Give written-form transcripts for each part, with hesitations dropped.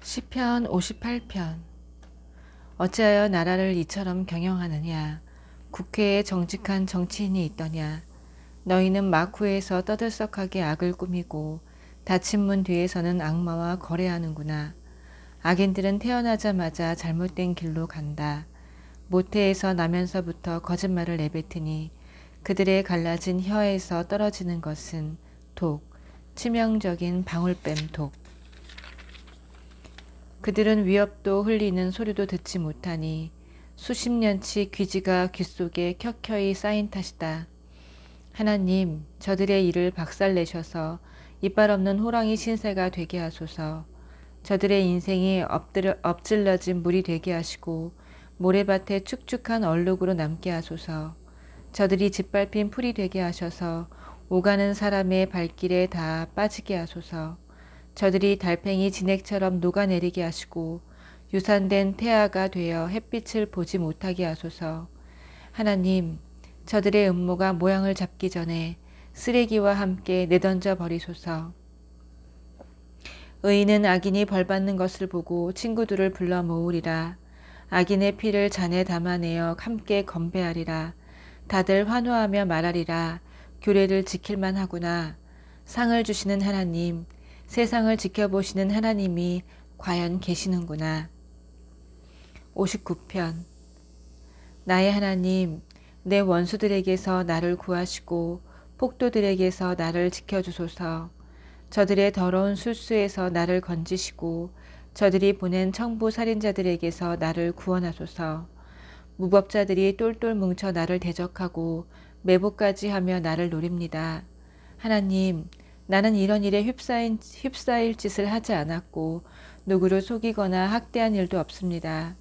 시편 58편. 어찌하여 나라를 이처럼 경영하느냐. 국회에 정직한 정치인이 있더냐. 너희는 마쿠에서 떠들썩하게 악을 꾸미고 닫힌 문 뒤에서는 악마와 거래하는구나. 악인들은 태어나자마자 잘못된 길로 간다. 모태에서 나면서부터 거짓말을 내뱉으니 그들의 갈라진 혀에서 떨어지는 것은 독, 치명적인 방울뱀 독. 그들은 위협도 흘리는 소리도 듣지 못하니 수십 년치 귀지가 귓속에 켜켜이 쌓인 탓이다. 하나님, 저들의 일을 박살내셔서 이빨 없는 호랑이 신세가 되게 하소서. 저들의 인생이 엎질러진 물이 되게 하시고 모래밭에 축축한 얼룩으로 남게 하소서. 저들이 짓밟힌 풀이 되게 하셔서 오가는 사람의 발길에 다 빠지게 하소서. 저들이 달팽이 진액처럼 녹아내리게 하시고 유산된 태아가 되어 햇빛을 보지 못하게 하소서. 하나님, 저들의 음모가 모양을 잡기 전에 쓰레기와 함께 내던져 버리소서. 의인은 악인이 벌받는 것을 보고 친구들을 불러 모으리라. 악인의 피를 잔에 담아내어 함께 건배하리라. 다들 환호하며 말하리라. 규례를 지킬만 하구나. 상을 주시는 하나님, 세상을 지켜보시는 하나님이 과연 계시는구나. 59편. 나의 하나님, 내 원수들에게서 나를 구하시고 폭도들에게서 나를 지켜주소서. 저들의 더러운 술수에서 나를 건지시고 저들이 보낸 청부 살인자들에게서 나를 구원하소서. 무법자들이 똘똘 뭉쳐 나를 대적하고 매복까지 하며 나를 노립니다. 하나님, 나는 이런 일에 휩싸일 짓을 하지 않았고 누구를 속이거나 학대한 일도 없습니다.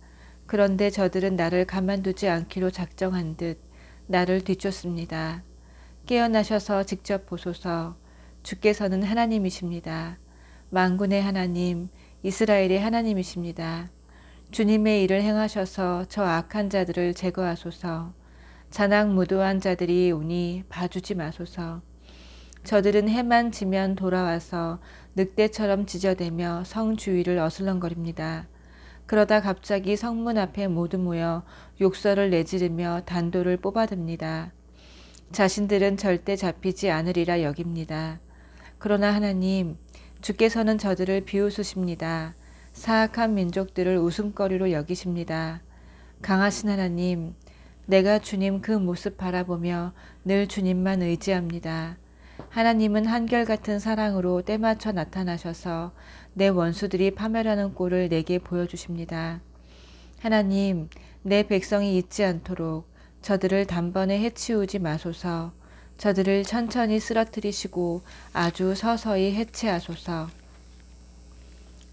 그런데 저들은 나를 가만두지 않기로 작정한 듯 나를 뒤쫓습니다. 깨어나셔서 직접 보소서. 주께서는 하나님이십니다. 만군의 하나님, 이스라엘의 하나님이십니다. 주님의 일을 행하셔서 저 악한 자들을 제거하소서. 잔악무도한 자들이 오니 봐주지 마소서. 저들은 해만 지면 돌아와서 늑대처럼 짖어대며 성 주위를 어슬렁거립니다. 그러다 갑자기 성문 앞에 모두 모여 욕설을 내지르며 단도를 뽑아듭니다. 자신들은 절대 잡히지 않으리라 여깁니다. 그러나 하나님, 주께서는 저들을 비웃으십니다. 사악한 민족들을 웃음거리로 여기십니다. 강하신 하나님, 내가 주님 그 모습 바라보며 늘 주님만 의지합니다. 하나님은 한결같은 사랑으로 때맞춰 나타나셔서 내 원수들이 파멸하는 꼴을 내게 보여주십니다. 하나님, 내 백성이 잊지 않도록 저들을 단번에 해치우지 마소서. 저들을 천천히 쓰러뜨리시고 아주 서서히 해체하소서.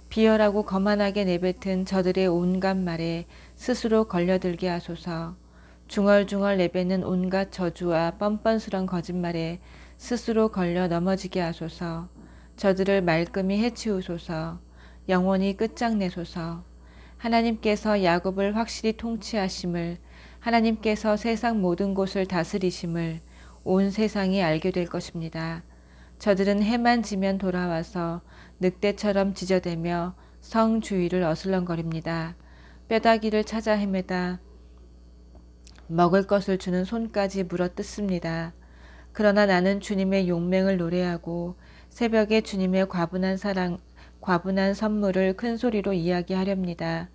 비열하고 거만하게 내뱉은 저들의 온갖 말에 스스로 걸려들게 하소서. 중얼중얼 내뱉는 온갖 저주와 뻔뻔스런 거짓말에 스스로 걸려 넘어지게 하소서. 저들을 말끔히 해치우소서. 영원히 끝장내소서. 하나님께서 야곱을 확실히 통치하심을, 하나님께서 세상 모든 곳을 다스리심을 온 세상이 알게 될 것입니다. 저들은 해만 지면 돌아와서 늑대처럼 짖어대며 성 주위를 어슬렁거립니다. 뼈다귀를 찾아 헤매다 먹을 것을 주는 손까지 물어뜯습니다. 그러나 나는 주님의 용맹을 노래하고 새벽에 주님의 과분한 선물을 큰 소리로 이야기하렵니다.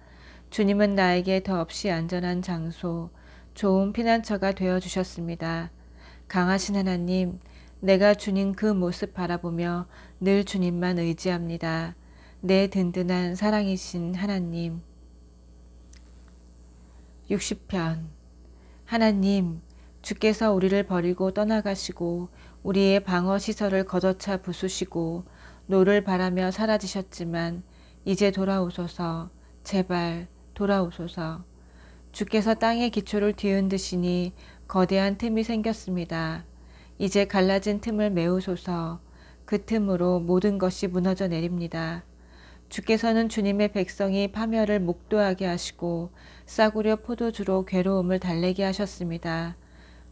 주님은 나에게 더없이 안전한 장소, 좋은 피난처가 되어주셨습니다. 강하신 하나님, 내가 주님 그 모습 바라보며 늘 주님만 의지합니다. 내 든든한 사랑이신 하나님. 60편. 하나님, 주께서 우리를 버리고 떠나가시고 우리의 방어시설을 걷어차 부수시고 노를 바라며 사라지셨지만 이제 돌아오소서. 제발 돌아오소서. 주께서 땅의 기초를 뒤흔드시니 거대한 틈이 생겼습니다. 이제 갈라진 틈을 메우소서. 그 틈으로 모든 것이 무너져 내립니다. 주께서는 주님의 백성이 파멸을 목도하게 하시고 싸구려 포도주로 괴로움을 달래게 하셨습니다.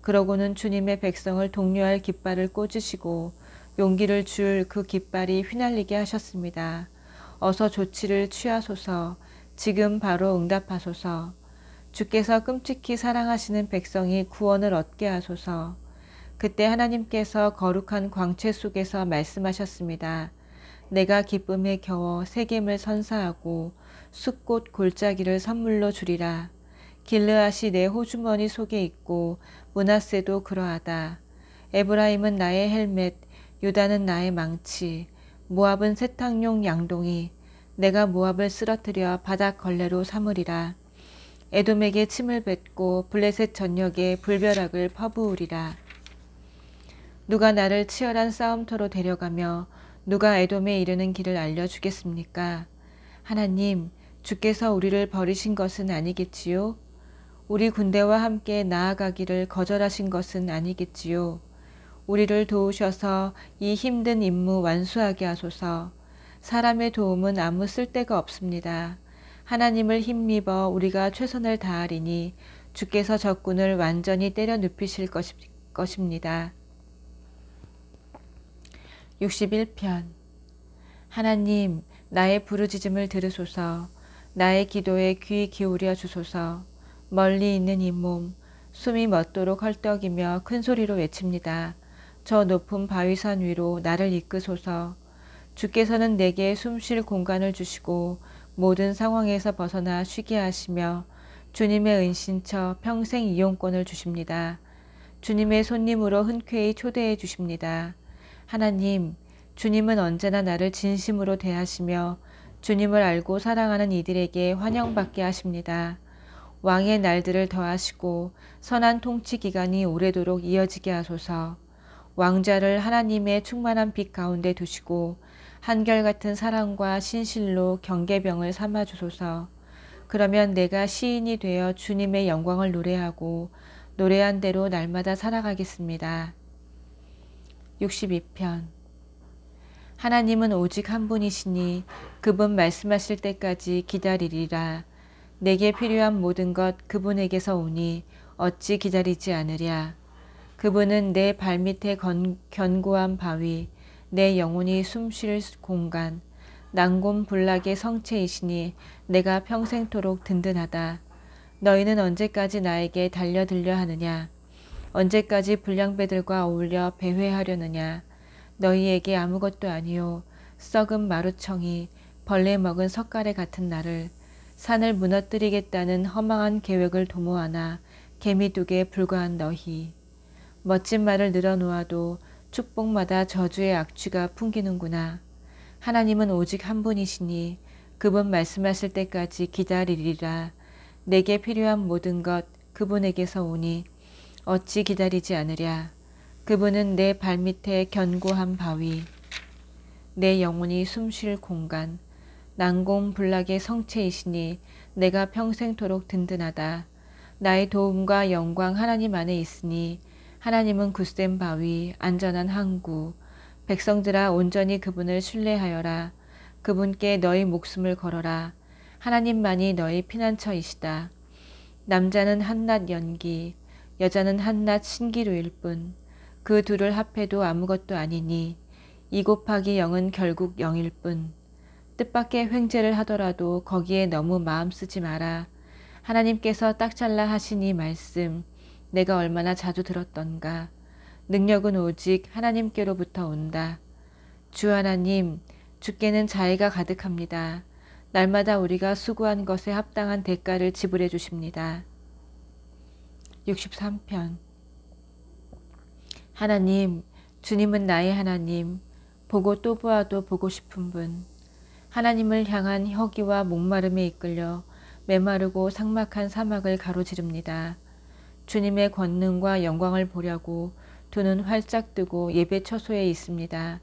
그러고는 주님의 백성을 독려할 깃발을 꽂으시고 용기를 줄 그 깃발이 휘날리게 하셨습니다. 어서 조치를 취하소서. 지금 바로 응답하소서. 주께서 끔찍히 사랑하시는 백성이 구원을 얻게 하소서. 그때 하나님께서 거룩한 광채 속에서 말씀하셨습니다. 내가 기쁨에 겨워 세겜을 선사하고 숫꽃 골짜기를 선물로 주리라. 길르앗이 내 호주머니 속에 있고 므낫세도 그러하다. 에브라임은 나의 헬멧, 유다는 나의 망치, 모압은 세탁용 양동이. 내가 모압을 쓰러뜨려 바닥 걸레로 삼으리라. 에돔에게 침을 뱉고 블레셋 전역에 불벼락을 퍼부으리라. 누가 나를 치열한 싸움터로 데려가며 누가 에돔에 이르는 길을 알려주겠습니까? 하나님, 주께서 우리를 버리신 것은 아니겠지요? 우리 군대와 함께 나아가기를 거절하신 것은 아니겠지요? 우리를 도우셔서 이 힘든 임무 완수하게 하소서. 사람의 도움은 아무 쓸데가 없습니다. 하나님을 힘입어 우리가 최선을 다하리니 주께서 적군을 완전히 때려 눕히실 것입니다. 61편. 하나님, 나의 부르짖음을 들으소서. 나의 기도에 귀 기울여 주소서. 멀리 있는 이 몸, 숨이 멎도록 헐떡이며 큰 소리로 외칩니다. 저 높은 바위산 위로 나를 이끄소서. 주께서는 내게 숨쉴 공간을 주시고 모든 상황에서 벗어나 쉬게 하시며 주님의 은신처 평생 이용권을 주십니다. 주님의 손님으로 흔쾌히 초대해 주십니다. 하나님, 주님은 언제나 나를 진심으로 대하시며 주님을 알고 사랑하는 이들에게 환영받게 하십니다. 왕의 날들을 더하시고 선한 통치 기간이 오래도록 이어지게 하소서. 왕좌를 하나님의 충만한 빛 가운데 두시고 한결같은 사랑과 신실로 경계병을 삼아 주소서. 그러면 내가 시인이 되어 주님의 영광을 노래하고 노래한 대로 날마다 살아가겠습니다. 62편. 하나님은 오직 한 분이시니 그분 말씀하실 때까지 기다리리라. 내게 필요한 모든 것 그분에게서 오니 어찌 기다리지 않으랴. 그분은 내 발밑에 견고한 바위, 내 영혼이 숨쉴 공간, 난곰불락의 성체이시니 내가 평생토록 든든하다. 너희는 언제까지 나에게 달려들려 하느냐? 언제까지 불량배들과 어울려 배회하려느냐? 너희에게 아무것도 아니요 썩은 마루청이 벌레 먹은 석가래 같은 나를 산을 무너뜨리겠다는 허망한 계획을 도모하나 개미둑에 불과한 너희. 멋진 말을 늘어놓아도 축복마다 저주의 악취가 풍기는구나. 하나님은 오직 한 분이시니 그분 말씀하실 때까지 기다리리라. 내게 필요한 모든 것 그분에게서 오니 어찌 기다리지 않으랴. 그분은 내 발밑에 견고한 바위, 내 영혼이 숨쉴 공간, 난공불락의 성체이시니 내가 평생토록 든든하다. 나의 도움과 영광 하나님 안에 있으니 하나님은 굳센 바위, 안전한 항구. 백성들아 온전히 그분을 신뢰하여라. 그분께 너희 목숨을 걸어라. 하나님만이 너희 피난처이시다. 남자는 한낱 연기, 여자는 한낱 신기루일 뿐. 그 둘을 합해도 아무것도 아니니 2 곱하기 0은 결국 0일 뿐. 뜻밖의 횡재를 하더라도 거기에 너무 마음 쓰지 마라. 하나님께서 딱 잘라 하신 이 말씀 내가 얼마나 자주 들었던가. 능력은 오직 하나님께로부터 온다. 주 하나님, 주께는 자애가 가득합니다. 날마다 우리가 수고한 것에 합당한 대가를 지불해 주십니다. 63편. 하나님, 주님은 나의 하나님, 보고 또 보아도 보고 싶은 분. 하나님을 향한 허기와 목마름에 이끌려 메마르고 삭막한 사막을 가로지릅니다. 주님의 권능과 영광을 보려고 두 눈 활짝 뜨고 예배 처소에 있습니다.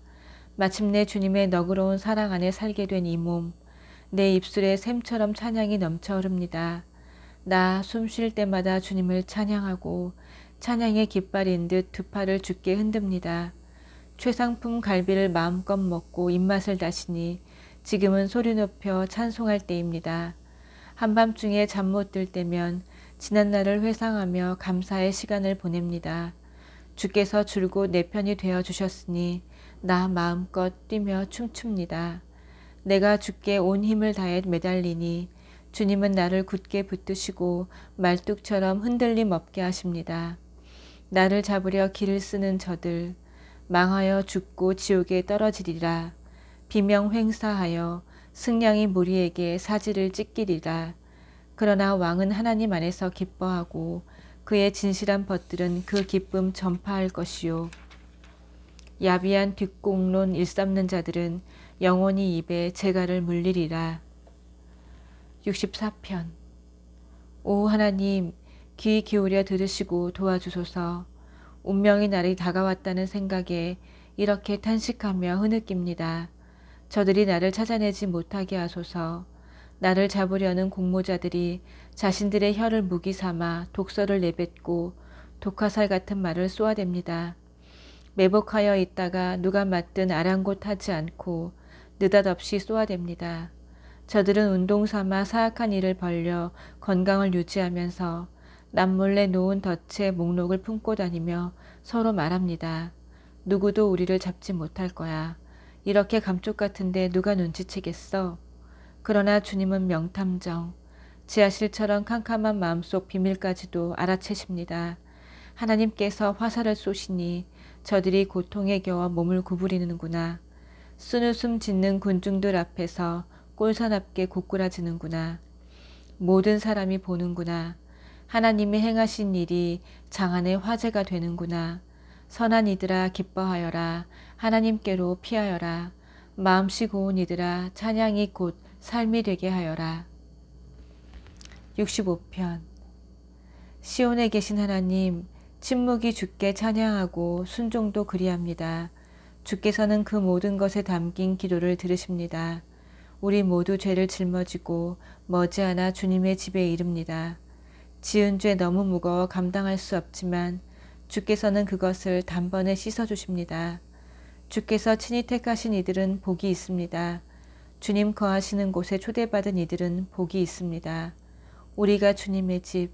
마침내 주님의 너그러운 사랑 안에 살게 된 이 몸, 내 입술에 샘처럼 찬양이 넘쳐 흐릅니다. 나 숨 쉴 때마다 주님을 찬양하고 찬양의 깃발인 듯 두 팔을 주께 흔듭니다. 최상품 갈비를 마음껏 먹고 입맛을 다시니 지금은 소리 높여 찬송할 때입니다. 한밤중에 잠 못 들 때면 지난날을 회상하며 감사의 시간을 보냅니다. 주께서 줄곧 내 편이 되어 주셨으니 나 마음껏 뛰며 춤춥니다. 내가 주께 온 힘을 다해 매달리니 주님은 나를 굳게 붙드시고 말뚝처럼 흔들림 없게 하십니다. 나를 잡으려 길을 쓰는 저들 망하여 죽고 지옥에 떨어지리라. 비명 횡사하여 승냥이 무리에게 사지를 찢기리라. 그러나 왕은 하나님 안에서 기뻐하고 그의 진실한 벗들은 그 기쁨 전파할 것이요. 야비한 뒷공론 일삼는 자들은 영원히 입에 재갈을 물리리라. 64편. 오 하나님, 귀 기울여 들으시고 도와주소서. 운명의 날이 다가왔다는 생각에 이렇게 탄식하며 흐느낍니다. 저들이 나를 찾아내지 못하게 하소서. 나를 잡으려는 공모자들이 자신들의 혀를 무기 삼아 독설을 내뱉고 독화살 같은 말을 쏘아댑니다. 매복하여 있다가 누가 맞든 아랑곳하지 않고 느닷없이 쏘아댑니다. 저들은 운동 삼아 사악한 일을 벌려 건강을 유지하면서 남몰래 놓은 덫의 목록을 품고 다니며 서로 말합니다. 누구도 우리를 잡지 못할 거야. 이렇게 감쪽 같은데 누가 눈치채겠어? 그러나 주님은 명탐정, 지하실처럼 캄캄한 마음속 비밀까지도 알아채십니다. 하나님께서 화살을 쏘시니 저들이 고통에 겨워 몸을 구부리는구나. 쓴웃음 짓는 군중들 앞에서 꼴사납게 고꾸라지는구나. 모든 사람이 보는구나. 하나님이 행하신 일이 장안의 화제가 되는구나. 선한 이들아 기뻐하여라. 하나님께로 피하여라. 마음씨 고운 이들아 찬양이 곧 삶이 되게 하여라. 65편. 시온에 계신 하나님, 침묵이 주께 찬양하고 순종도 그리합니다. 주께서는 그 모든 것에 담긴 기도를 들으십니다. 우리 모두 죄를 짊어지고 머지않아 주님의 집에 이릅니다. 지은 죄 너무 무거워 감당할 수 없지만 주께서는 그것을 단번에 씻어주십니다. 주께서 친히 택하신 이들은 복이 있습니다. 주님 거하시는 곳에 초대받은 이들은 복이 있습니다. 우리가 주님의 집,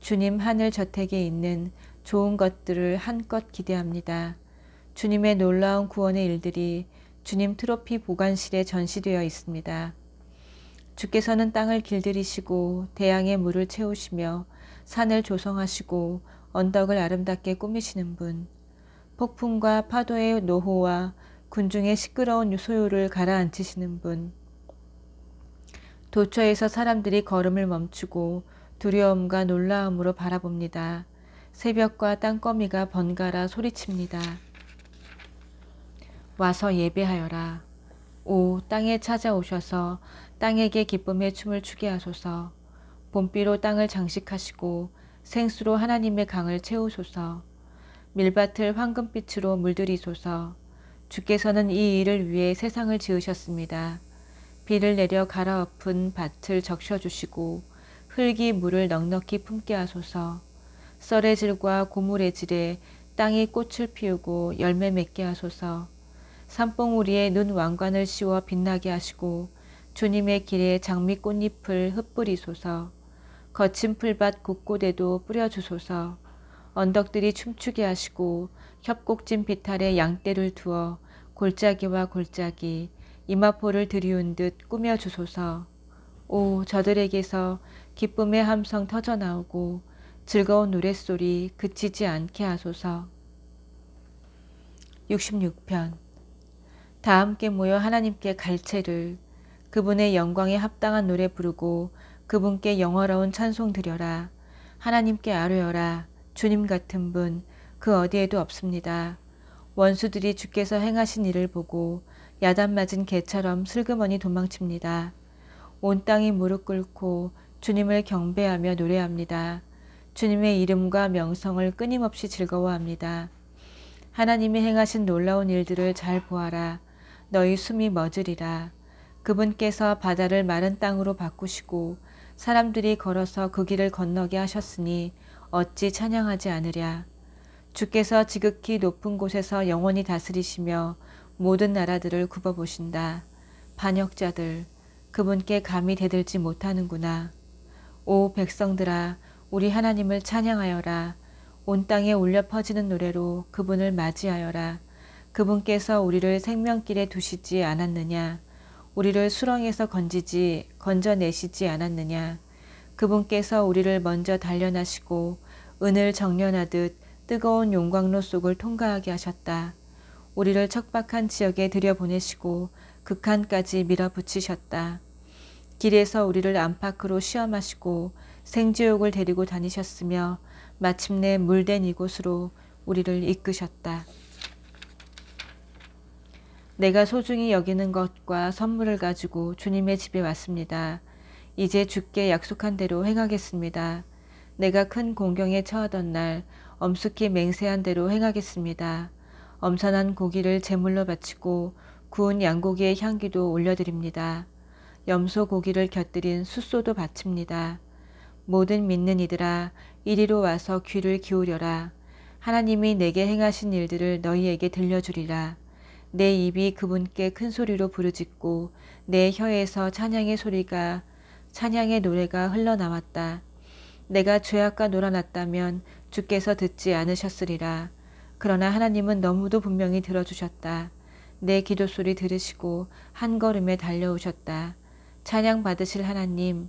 주님 하늘 저택에 있는 좋은 것들을 한껏 기대합니다. 주님의 놀라운 구원의 일들이 주님 트로피 보관실에 전시되어 있습니다. 주께서는 땅을 길들이시고 대양의 물을 채우시며 산을 조성하시고 언덕을 아름답게 꾸미시는 분, 폭풍과 파도의 노호와 군중의 시끄러운 소요를 가라앉히시는 분, 도처에서 사람들이 걸음을 멈추고 두려움과 놀라움으로 바라봅니다. 새벽과 땅거미가 번갈아 소리칩니다. 와서 예배하여라. 오 땅에 찾아오셔서 땅에게 기쁨의 춤을 추게 하소서. 봄비로 땅을 장식하시고 생수로 하나님의 강을 채우소서. 밀밭을 황금빛으로 물들이소서. 주께서는 이 일을 위해 세상을 지으셨습니다. 비를 내려 갈아엎은 밭을 적셔주시고 흙이 물을 넉넉히 품게 하소서. 썰의 질과 고물의 질에 땅이 꽃을 피우고 열매 맺게 하소서. 산봉우리에 눈 왕관을 씌워 빛나게 하시고 주님의 길에 장미 꽃잎을 흩뿌리소서. 거친 풀밭 곳곳에도 뿌려주소서. 언덕들이 춤추게 하시고 협곡진 비탈에 양떼를 두어 골짜기와 골짜기, 이마포를 들이운 듯 꾸며주소서. 오 저들에게서 기쁨의 함성 터져나오고 즐거운 노랫소리 그치지 않게 하소서. 66편. 다 함께 모여 하나님께 갈채를, 그분의 영광에 합당한 노래 부르고 그분께 영화로운 찬송 드려라. 하나님께 아뢰어라. 주님 같은 분 그 어디에도 없습니다. 원수들이 주께서 행하신 일을 보고 야단 맞은 개처럼 슬그머니 도망칩니다. 온 땅이 무릎 꿇고 주님을 경배하며 노래합니다. 주님의 이름과 명성을 끊임없이 즐거워합니다. 하나님이 행하신 놀라운 일들을 잘 보아라. 너희 숨이 멎으리라. 그분께서 바다를 마른 땅으로 바꾸시고 사람들이 걸어서 그 길을 건너게 하셨으니 어찌 찬양하지 않으랴. 주께서 지극히 높은 곳에서 영원히 다스리시며 모든 나라들을 굽어보신다. 반역자들, 그분께 감히 대들지 못하는구나. 오 백성들아, 우리 하나님을 찬양하여라. 온 땅에 울려 퍼지는 노래로 그분을 맞이하여라. 그분께서 우리를 생명길에 두시지 않았느냐. 우리를 수렁에서 건져내시지 않았느냐. 그분께서 우리를 먼저 단련하시고 은을 정련하듯 뜨거운 용광로 속을 통과하게 하셨다. 우리를 척박한 지역에 들여보내시고 극한까지 밀어붙이셨다. 길에서 우리를 안팎으로 시험하시고 생지옥을 데리고 다니셨으며 마침내 물된 이곳으로 우리를 이끄셨다. 내가 소중히 여기는 것과 선물을 가지고 주님의 집에 왔습니다. 이제 주께 약속한 대로 행하겠습니다. 내가 큰 공경에 처하던 날 엄숙히 맹세한 대로 행하겠습니다. 엄선한 고기를 제물로 바치고 구운 양고기의 향기도 올려드립니다. 염소 고기를 곁들인 숫소도 바칩니다. 모든 믿는 이들아 이리로 와서 귀를 기울여라. 하나님이 내게 행하신 일들을 너희에게 들려주리라. 내 입이 그분께 큰 소리로 부르짖고 내 혀에서 찬양의 노래가 흘러나왔다. 내가 죄악과 놀아났다면 주께서 듣지 않으셨으리라. 그러나 하나님은 너무도 분명히 들어주셨다. 내 기도 소리 들으시고 한 걸음에 달려오셨다. 찬양 받으실 하나님,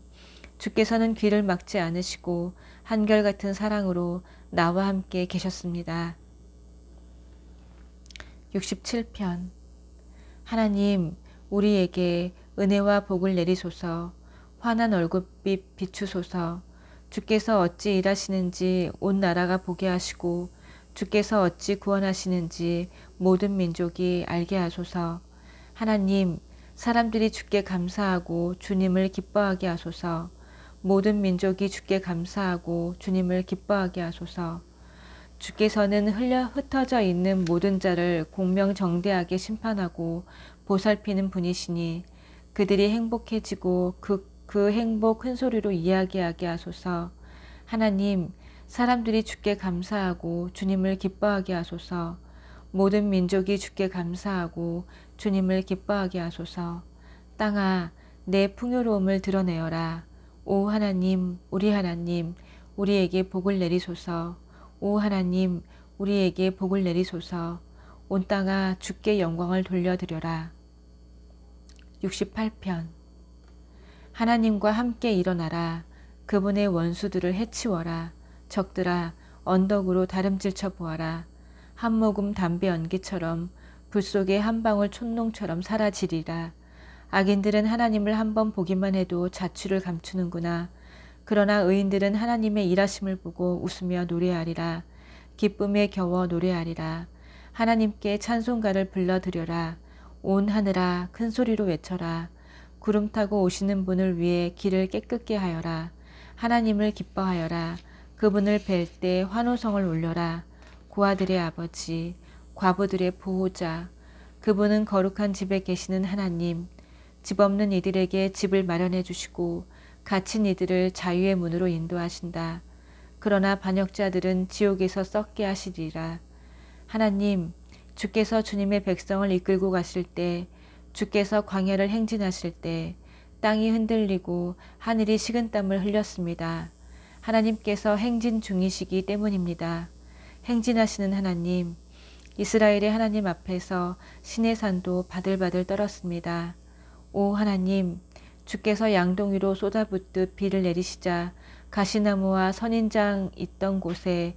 주께서는 귀를 막지 않으시고 한결같은 사랑으로 나와 함께 계셨습니다. 67편. 하나님, 우리에게 은혜와 복을 내리소서. 환한 얼굴빛 비추소서. 주께서 어찌 일하시는지 온 나라가 보게 하시고 주께서 어찌 구원하시는지 모든 민족이 알게 하소서. 하나님, 사람들이 주께 감사하고 주님을 기뻐하게 하소서. 모든 민족이 주께 감사하고 주님을 기뻐하게 하소서. 주께서는 흩어져 있는 모든 자를 공명정대하게 심판하고 보살피는 분이시니 그들이 행복해지고 그 행복 큰 소리로 이야기하게 하소서. 하나님, 사람들이 주께 감사하고 주님을 기뻐하게 하소서. 모든 민족이 주께 감사하고 주님을 기뻐하게 하소서. 땅아, 내 풍요로움을 드러내어라. 오 하나님, 우리에게 복을 내리소서. 오 하나님, 우리에게 복을 내리소서. 온 땅아, 주께 영광을 돌려드려라. 68편. 하나님과 함께 일어나라. 그분의 원수들을 해치워라. 적들아, 언덕으로 다름질쳐 보아라. 한 모금 담배 연기처럼 불 속의 한 방울 촛농처럼 사라지리라. 악인들은 하나님을 한번 보기만 해도 자취를 감추는구나. 그러나 의인들은 하나님의 일하심을 보고 웃으며 노래하리라. 기쁨에 겨워 노래하리라. 하나님께 찬송가를 불러드려라. 온 하늘아, 큰 소리로 외쳐라. 구름 타고 오시는 분을 위해 길을 깨끗게 하여라. 하나님을 기뻐하여라. 그분을 뵐 때 환호성을 울려라. 고아들의 아버지, 과부들의 보호자, 그분은 거룩한 집에 계시는 하나님, 집 없는 이들에게 집을 마련해 주시고 갇힌 이들을 자유의 문으로 인도하신다. 그러나 반역자들은 지옥에서 썩게 하시리라. 하나님, 주께서 주님의 백성을 이끌고 가실 때, 주께서 광야를 행진하실 때 땅이 흔들리고 하늘이 식은땀을 흘렸습니다. 하나님께서 행진 중이시기 때문입니다. 행진하시는 하나님, 이스라엘의 하나님 앞에서 시내산도 바들바들 떨었습니다. 오 하나님, 주께서 양동이로 쏟아붓듯 비를 내리시자 가시나무와 선인장 있던 곳이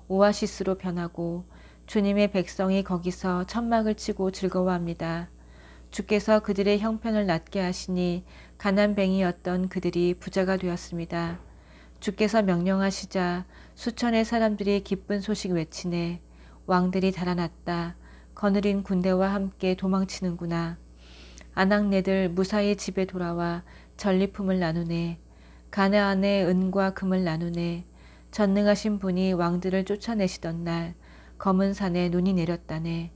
오아시스로 변하고 주님의 백성이 거기서 천막을 치고 즐거워합니다. 주께서 그들의 형편을 낮게 하시니 가난뱅이였던 그들이 부자가 되었습니다. 주께서 명령하시자 수천의 사람들이 기쁜 소식 외치네. 왕들이 달아났다. 거느린 군대와 함께 도망치는구나. 아낙네들 무사히 집에 돌아와 전리품을 나누네. 가나안의 은과 금을 나누네. 전능하신 분이 왕들을 쫓아내시던 날 검은 산에 눈이 내렸다네.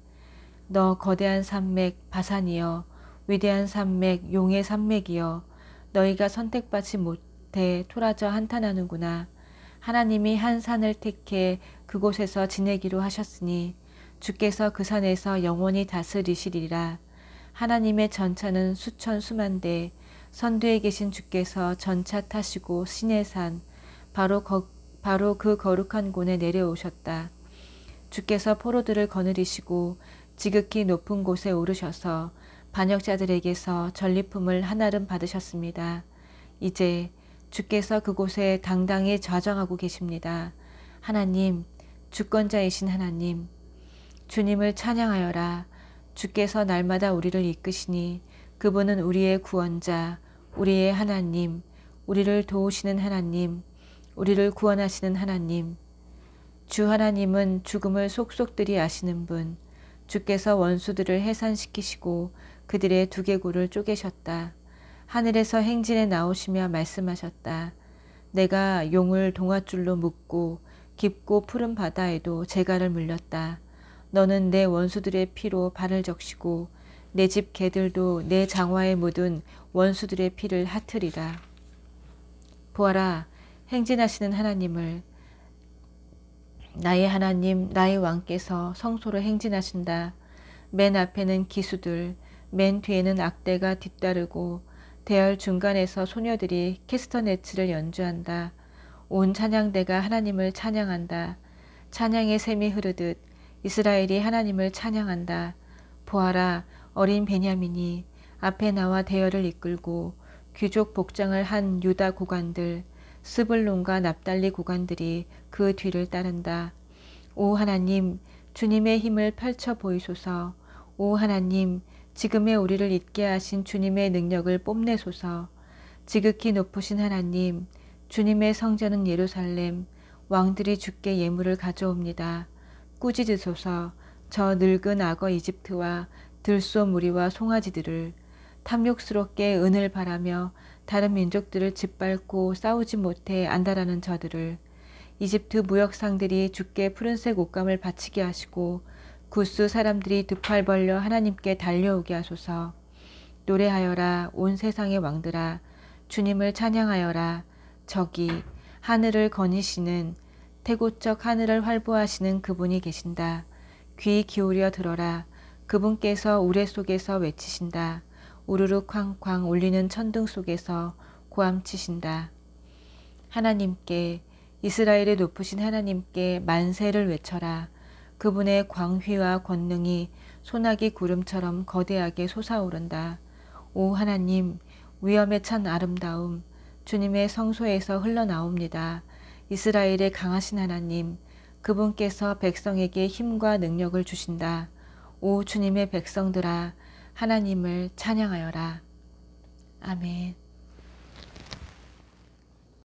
너 거대한 산맥 바산이여, 위대한 산맥 용의 산맥이여, 너희가 선택받지 못해 토라져 한탄하는구나. 하나님이 한 산을 택해 그곳에서 지내기로 하셨으니 주께서 그 산에서 영원히 다스리시리라. 하나님의 전차는 수천 수만대, 선두에 계신 주께서 전차 타시고 시내산 바로 그 거룩한 곳에 내려오셨다. 주께서 포로들을 거느리시고 지극히 높은 곳에 오르셔서 반역자들에게서 전리품을 한아름 받으셨습니다. 이제 주께서 그곳에 당당히 좌정하고 계십니다. 하나님, 주권자이신 하나님, 주님을 찬양하여라. 주께서 날마다 우리를 이끄시니 그분은 우리의 구원자, 우리의 하나님, 우리를 도우시는 하나님, 우리를 구원하시는 하나님. 주 하나님은 죽음을 속속들이 아시는 분, 주께서 원수들을 해산시키시고 그들의 두개골을 쪼개셨다. 하늘에서 행진에 나오시며 말씀하셨다. 내가 용을 동아줄로 묶고 깊고 푸른 바다에도 재갈을 물렸다. 너는 내 원수들의 피로 발을 적시고 내 집 개들도 내 장화에 묻은 원수들의 피를 핫으리라. 보아라, 행진하시는 하나님을, 나의 하나님, 나의 왕께서 성소로 행진하신다. 맨 앞에는 기수들, 맨 뒤에는 악대가 뒤따르고 대열 중간에서 소녀들이 캐스터네츠를 연주한다. 온 찬양대가 하나님을 찬양한다. 찬양의 샘이 흐르듯 이스라엘이 하나님을 찬양한다. 보아라, 어린 베냐민이 앞에 나와 대열을 이끌고 귀족 복장을 한 유다 고관들, 스불론과 납달리 고관들이 그 뒤를 따른다. 오 하나님, 주님의 힘을 펼쳐 보이소서. 오 하나님, 지금의 우리를 있게 하신 주님의 능력을 뽐내소서. 지극히 높으신 하나님, 주님의 성전은 예루살렘, 왕들이 주께 예물을 가져옵니다. 꾸짖으소서. 저 늙은 악어 이집트와 들소 무리와 송아지들을, 탐욕스럽게 은을 바라며 다른 민족들을 짓밟고 싸우지 못해 안달하는 저들을, 이집트 무역상들이 주께 푸른색 옷감을 바치게 하시고 구스 사람들이 두 팔 벌려 하나님께 달려오게 하소서. 노래하여라 온 세상의 왕들아, 주님을 찬양하여라. 저기 하늘을 거니시는, 태고적 하늘을 활보하시는 그분이 계신다. 귀 기울여 들어라. 그분께서 우레 속에서 외치신다. 우르르 쾅쾅 울리는 천둥 속에서 고함치신다. 하나님께, 이스라엘의 높으신 하나님께 만세를 외쳐라. 그분의 광휘와 권능이 소나기 구름처럼 거대하게 솟아오른다. 오 하나님, 위엄에 찬 아름다움, 주님의 성소에서 흘러나옵니다. 이스라엘의 강하신 하나님, 그분께서 백성에게 힘과 능력을 주신다. 오 주님의 백성들아, 하나님을 찬양하여라. 아멘.